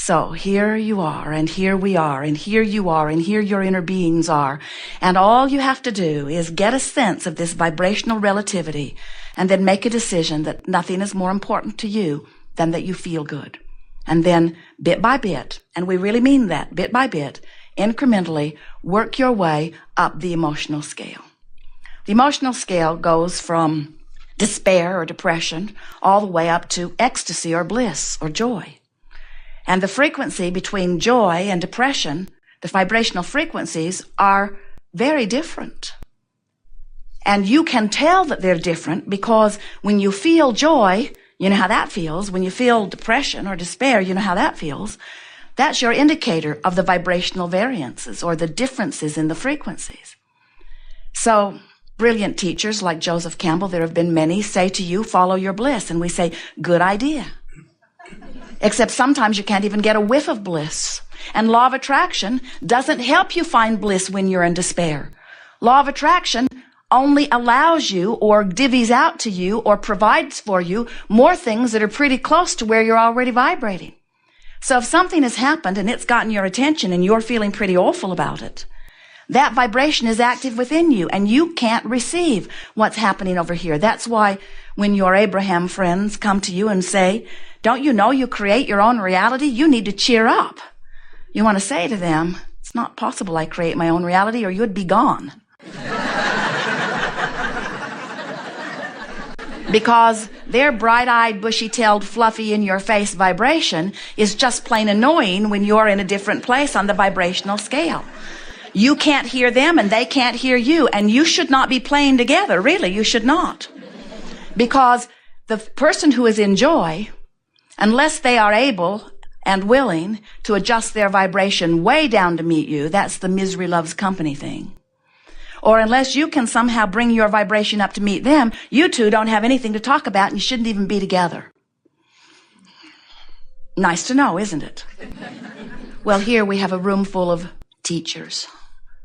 So here you are, and here we are, and here you are, and here your inner beings are. And all you have to do is get a sense of this vibrational relativity and then make a decision that nothing is more important to you than that you feel good. And then bit by bit, and we really mean that, bit by bit, incrementally work your way up the emotional scale. The emotional scale goes from despair or depression all the way up to ecstasy or bliss or joy. And the frequency between joy and depression, the vibrational frequencies, are very different. And you can tell that they're different because when you feel joy, you know how that feels. When you feel depression or despair, you know how that feels. That's your indicator of the vibrational variances or the differences in the frequencies. So brilliant teachers like Joseph Campbell, there have been many, say to you, follow your bliss. And we say, good idea. Except sometimes you can't even get a whiff of bliss. And law of attraction doesn't help you find bliss when you're in despair. Law of attraction only allows you or divvies out to you or provides for you more things that are pretty close to where you're already vibrating. So if something has happened and it's gotten your attention and you're feeling pretty awful about it, that vibration is active within you and you can't receive what's happening over here. That's why when your Abraham friends come to you and say, don't you know you create your own reality? You need to cheer up. You want to say to them, it's not possible I create my own reality or you'd be gone. Because their bright-eyed, bushy-tailed, fluffy, in-your-face vibration is just plain annoying when you're in a different place on the vibrational scale. You can't hear them and they can't hear you, and you should not be playing together, really, you should not. Because the person who is in joy, unless they are able and willing to adjust their vibration way down to meet you, that's the misery loves company thing. Or unless you can somehow bring your vibration up to meet them, you two don't have anything to talk about and you shouldn't even be together. Nice to know, isn't it? Well, here we have a room full of teachers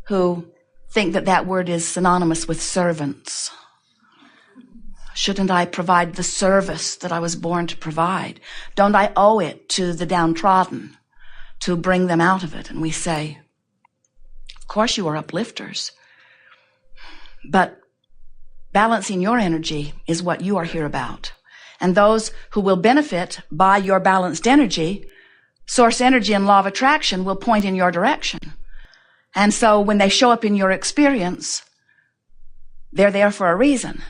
who think that that word is synonymous with servants. Shouldn't I provide the service that I was born to provide? Don't I owe it to the downtrodden to bring them out of it? And we say, of course you are uplifters. But balancing your energy is what you are here about. And those who will benefit by your balanced energy, source energy and law of attraction will point in your direction. And so when they show up in your experience, they're there for a reason.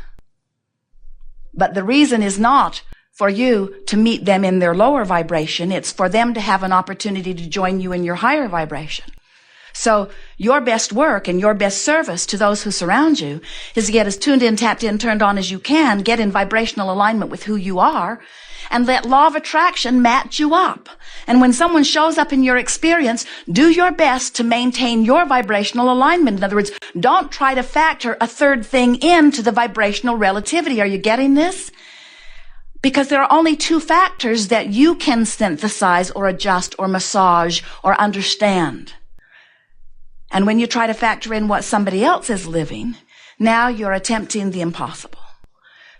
But the reason is not for you to meet them in their lower vibration. It's for them to have an opportunity to join you in your higher vibration. So your best work and your best service to those who surround you is to get as tuned in, tapped in, turned on as you can, get in vibrational alignment with who you are, and let law of attraction match you up. And when someone shows up in your experience, do your best to maintain your vibrational alignment. In other words, don't try to factor a third thing into the vibrational relativity. Are you getting this? Because there are only two factors that you can synthesize or adjust or massage or understand. And when you try to factor in what somebody else is living, now you're attempting the impossible.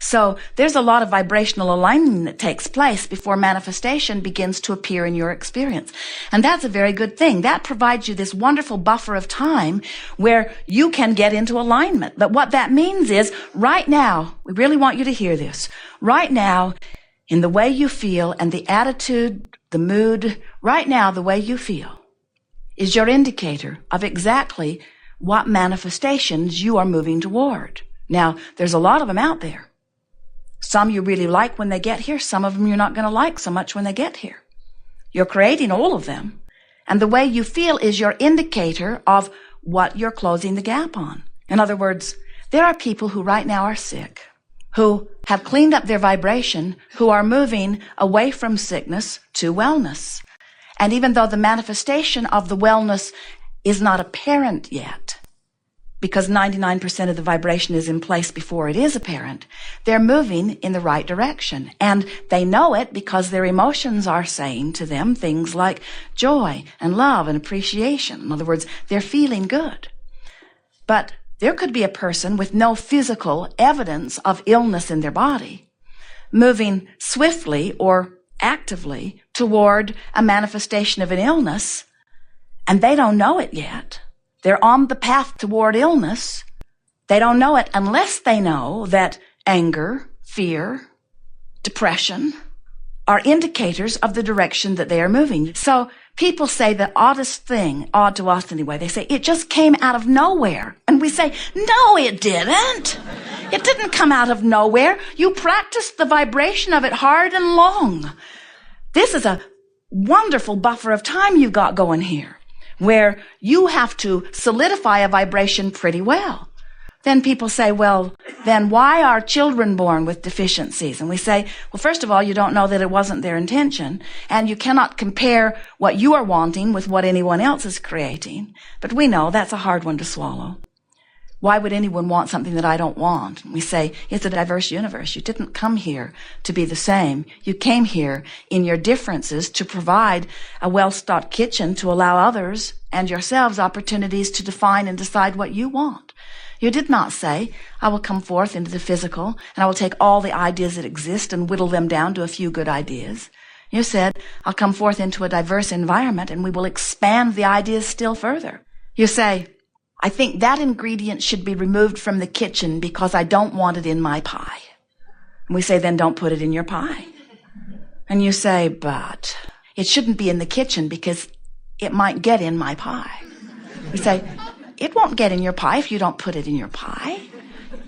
So there's a lot of vibrational alignment that takes place before manifestation begins to appear in your experience. And that's a very good thing. That provides you this wonderful buffer of time where you can get into alignment. But what that means is right now, we really want you to hear this. Right now, in the way you feel and the attitude, the mood, right now, the way you feel is your indicator of exactly what manifestations you are moving toward. Now, there's a lot of them out there. Some you really like when they get here. Some of them you're not going to like so much when they get here. You're creating all of them. And the way you feel is your indicator of what you're closing the gap on. In other words, there are people who right now are sick, who have cleaned up their vibration, who are moving away from sickness to wellness. And even though the manifestation of the wellness is not apparent yet, because 99% of the vibration is in place before it is apparent, they're moving in the right direction. And they know it because their emotions are saying to them things like joy and love and appreciation. In other words, they're feeling good. But there could be a person with no physical evidence of illness in their body, moving swiftly or actively toward a manifestation of an illness, and they don't know it yet. They're on the path toward illness. They don't know it unless they know that anger, fear, depression are indicators of the direction that they are moving. So people say the oddest thing, odd to us anyway, they say, it just came out of nowhere. And we say, no, it didn't. It didn't come out of nowhere. You practiced the vibration of it hard and long. This is a wonderful buffer of time you've got going here, where you have to solidify a vibration pretty well. Then people say, well, then why are children born with deficiencies? And we say, well, first of all, you don't know that it wasn't their intention, and you cannot compare what you are wanting with what anyone else is creating. But we know that's a hard one to swallow. Why would anyone want something that I don't want? We say, it's a diverse universe. You didn't come here to be the same. You came here in your differences to provide a well-stocked kitchen to allow others and yourselves opportunities to define and decide what you want. You did not say, I will come forth into the physical and I will take all the ideas that exist and whittle them down to a few good ideas. You said, I'll come forth into a diverse environment and we will expand the ideas still further. You say, I think that ingredient should be removed from the kitchen because I don't want it in my pie. And we say, then don't put it in your pie. And you say, but it shouldn't be in the kitchen because it might get in my pie. We say, it won't get in your pie if you don't put it in your pie.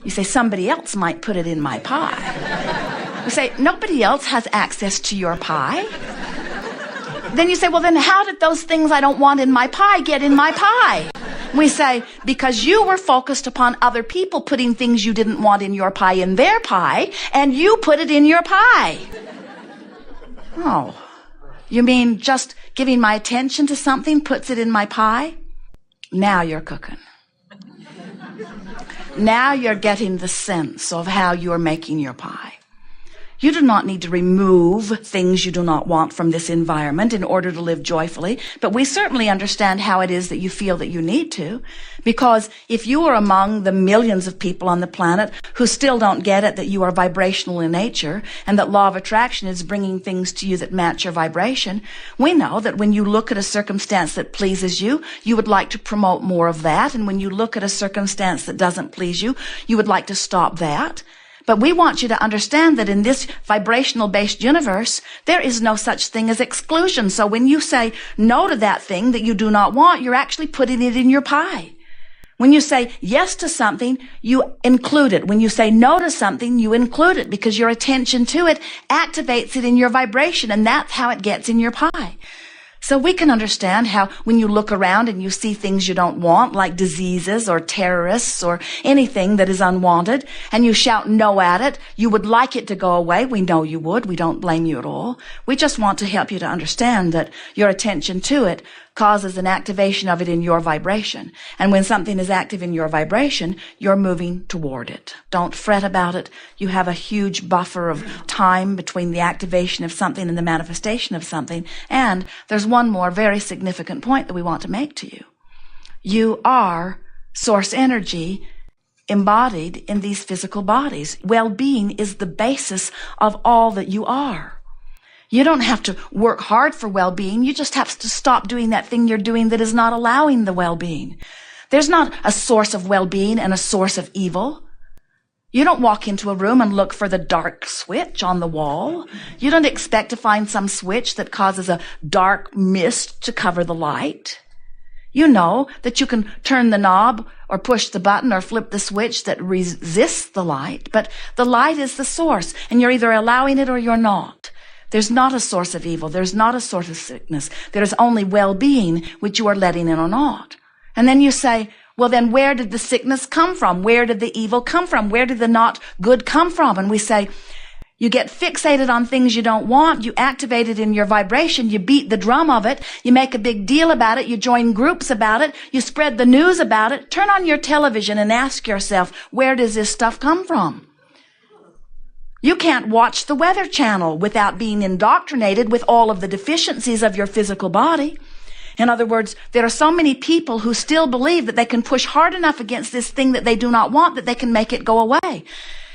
You say, somebody else might put it in my pie. We say, nobody else has access to your pie. Then you say, well, then how did those things I don't want in my pie get in my pie? We say, because you were focused upon other people putting things you didn't want in your pie in their pie, and you put it in your pie. Oh, you mean just giving my attention to something puts it in my pie? Now you're cooking. Now you're getting the sense of how you're making your pie. You do not need to remove things you do not want from this environment in order to live joyfully, but we certainly understand how it is that you feel that you need to, because if you are among the millions of people on the planet who still don't get it that you are vibrational in nature and that law of attraction is bringing things to you that match your vibration, we know that when you look at a circumstance that pleases you, you would like to promote more of that, and when you look at a circumstance that doesn't please you, you would like to stop that. But we want you to understand that in this vibrational-based universe, there is no such thing as exclusion. So when you say no to that thing that you do not want, you're actually putting it in your pie. When you say yes to something, you include it. When you say no to something, you include it because your attention to it activates it in your vibration, and that's how it gets in your pie. So we can understand how when you look around and you see things you don't want, like diseases or terrorists or anything that is unwanted, and you shout no at it, you would like it to go away. We know you would. We don't blame you at all. We just want to help you to understand that your attention to it causes an activation of it in your vibration. And when something is active in your vibration, you're moving toward it. Don't fret about it. You have a huge buffer of time between the activation of something and the manifestation of something. And there's one more very significant point that we want to make to you. You are source energy embodied in these physical bodies. Well-being is the basis of all that you are. You don't have to work hard for well-being. You just have to stop doing that thing you're doing that is not allowing the well-being. There's not a source of well-being and a source of evil. You don't walk into a room and look for the dark switch on the wall. You don't expect to find some switch that causes a dark mist to cover the light. You know that you can turn the knob or push the button or flip the switch that resists the light, but the light is the source, and you're either allowing it or you're not. There's not a source of evil. There's not a source of sickness. There's only well-being, which you are letting in or not. And then you say, well, then where did the sickness come from? Where did the evil come from? Where did the not good come from? And we say, you get fixated on things you don't want. You activate it in your vibration. You beat the drum of it. You make a big deal about it. You join groups about it. You spread the news about it. Turn on your television and ask yourself, where does this stuff come from? You can't watch the Weather Channel without being indoctrinated with all of the deficiencies of your physical body. In other words, there are so many people who still believe that they can push hard enough against this thing that they do not want that they can make it go away.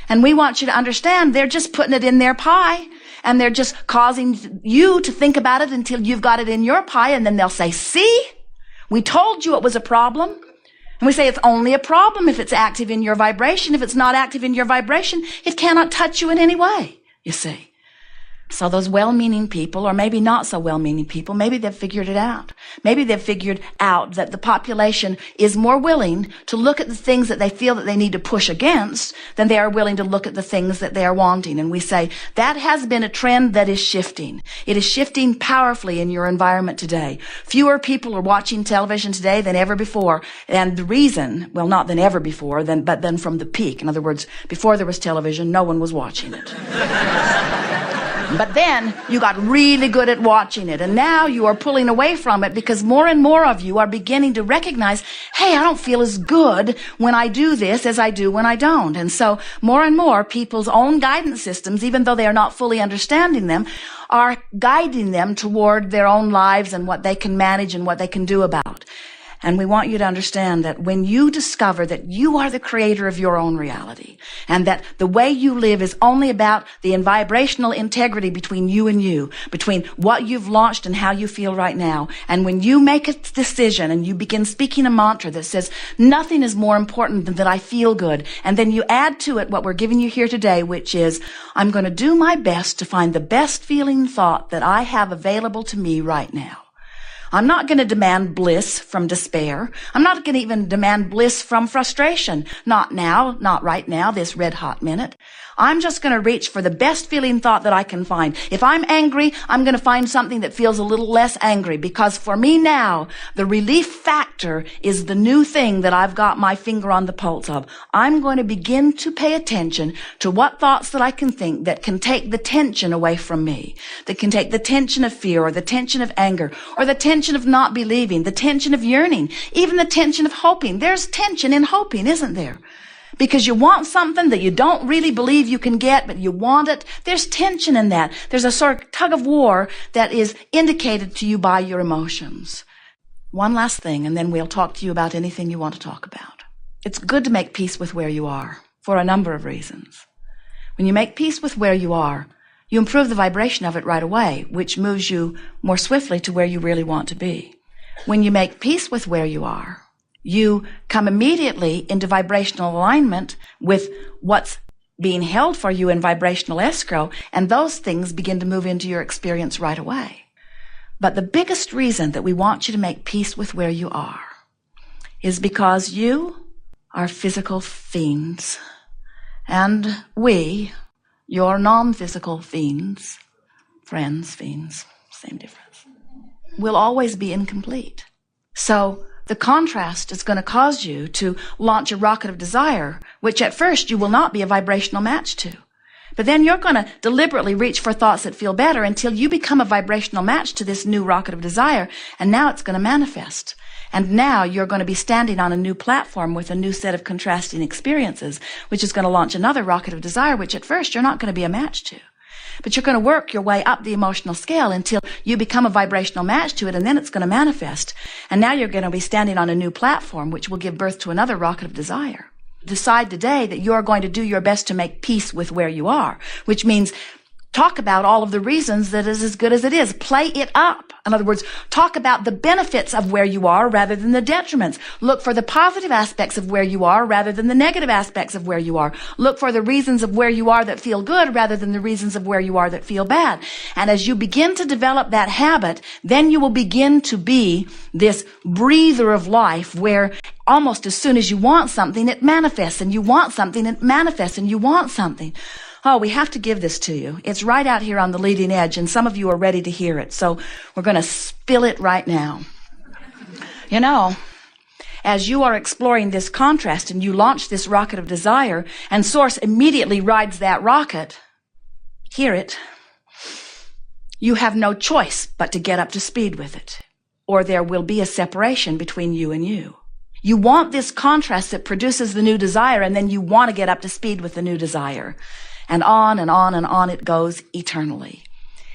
And we want you to understand they're just putting it in their pie. and they're just causing you to think about it until you've got it in your pie, and then they'll say, see, we told you it was a problem. And we say it's only a problem if it's active in your vibration. If it's not active in your vibration, it cannot touch you in any way, you see. So those well-meaning people, or maybe not so well-meaning people, maybe they've figured it out. Maybe they've figured out that the population is more willing to look at the things that they feel that they need to push against than they are willing to look at the things that they are wanting. And we say that has been a trend that is shifting. It is shifting powerfully in your environment today. Fewer people are watching television today than ever before. And the reason, well, not than ever before, but then from the peak. In other words, before there was television, no one was watching it. But then you got really good at watching it, and now you are pulling away from it because more and more of you are beginning to recognize, hey, I don't feel as good when I do this as I do when I don't. And so more and more people's own guidance systems, even though they are not fully understanding them, are guiding them toward their own lives and what they can manage and what they can do about. And we want you to understand that when you discover that you are the creator of your own reality, and that the way you live is only about the vibrational integrity between you and you, between what you've launched and how you feel right now, and when you make a decision and you begin speaking a mantra that says, nothing is more important than that I feel good, and then you add to it what we're giving you here today, which is, I'm going to do my best to find the best feeling thought that I have available to me right now. I'm not going to demand bliss from despair. I'm not going to even demand bliss from frustration. Not now, not right now, this red hot minute. I'm just going to reach for the best feeling thought that I can find. If I'm angry, I'm going to find something that feels a little less angry, because for me now, the relief factor is the new thing that I've got my finger on the pulse of. I'm going to begin to pay attention to what thoughts that I can think that can take the tension away from me, that can take the tension of fear or the tension of anger or the tension of not believing, the tension of yearning, even the tension of hoping. There's tension in hoping, isn't there? Because you want something that you don't really believe you can get, but you want it. There's tension in that. There's a sort of tug of war that is indicated to you by your emotions. One last thing, and then we'll talk to you about anything you want to talk about. It's good to make peace with where you are for a number of reasons. When you make peace with where you are, you improve the vibration of it right away, which moves you more swiftly to where you really want to be. When you make peace with where you are, you come immediately into vibrational alignment with what's being held for you in vibrational escrow, and those things begin to move into your experience right away. But the biggest reason that we want you to make peace with where you are is because you are physical fiends, and we, your non-physical fiends, friends, fiends, same difference, will always be incomplete. So the contrast is going to cause you to launch a rocket of desire, which at first you will not be a vibrational match to. But then you're going to deliberately reach for thoughts that feel better until you become a vibrational match to this new rocket of desire, and now it's going to manifest. And now you're going to be standing on a new platform with a new set of contrasting experiences, which is going to launch another rocket of desire, which at first you're not going to be a match to. But you're going to work your way up the emotional scale until you become a vibrational match to it, and then it's going to manifest. And now you're going to be standing on a new platform, which will give birth to another rocket of desire. Decide today that you're going to do your best to make peace with where you are, which means talk about all of the reasons that is as good as it is. Play it up. In other words, talk about the benefits of where you are rather than the detriments. Look for the positive aspects of where you are rather than the negative aspects of where you are. Look for the reasons of where you are that feel good rather than the reasons of where you are that feel bad. And as you begin to develop that habit, then you will begin to be this breather of life where almost as soon as you want something, it manifests, and you want something, it manifests, and you want something. Oh, we have to give this to you. It's right out here on the leading edge, and some of you are ready to hear it. So we're going to spill it right now. You know, as you are exploring this contrast and you launch this rocket of desire, and Source immediately rides that rocket, hear it, you have no choice but to get up to speed with it, or there will be a separation between you and you. You want this contrast that produces the new desire, and then you want to get up to speed with the new desire. And on and on and on it goes eternally.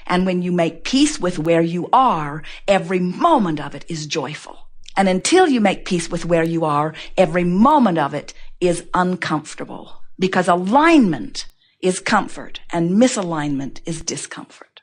And when you make peace with where you are, every moment of it is joyful. And until you make peace with where you are, every moment of it is uncomfortable. Because alignment is comfort, and misalignment is discomfort.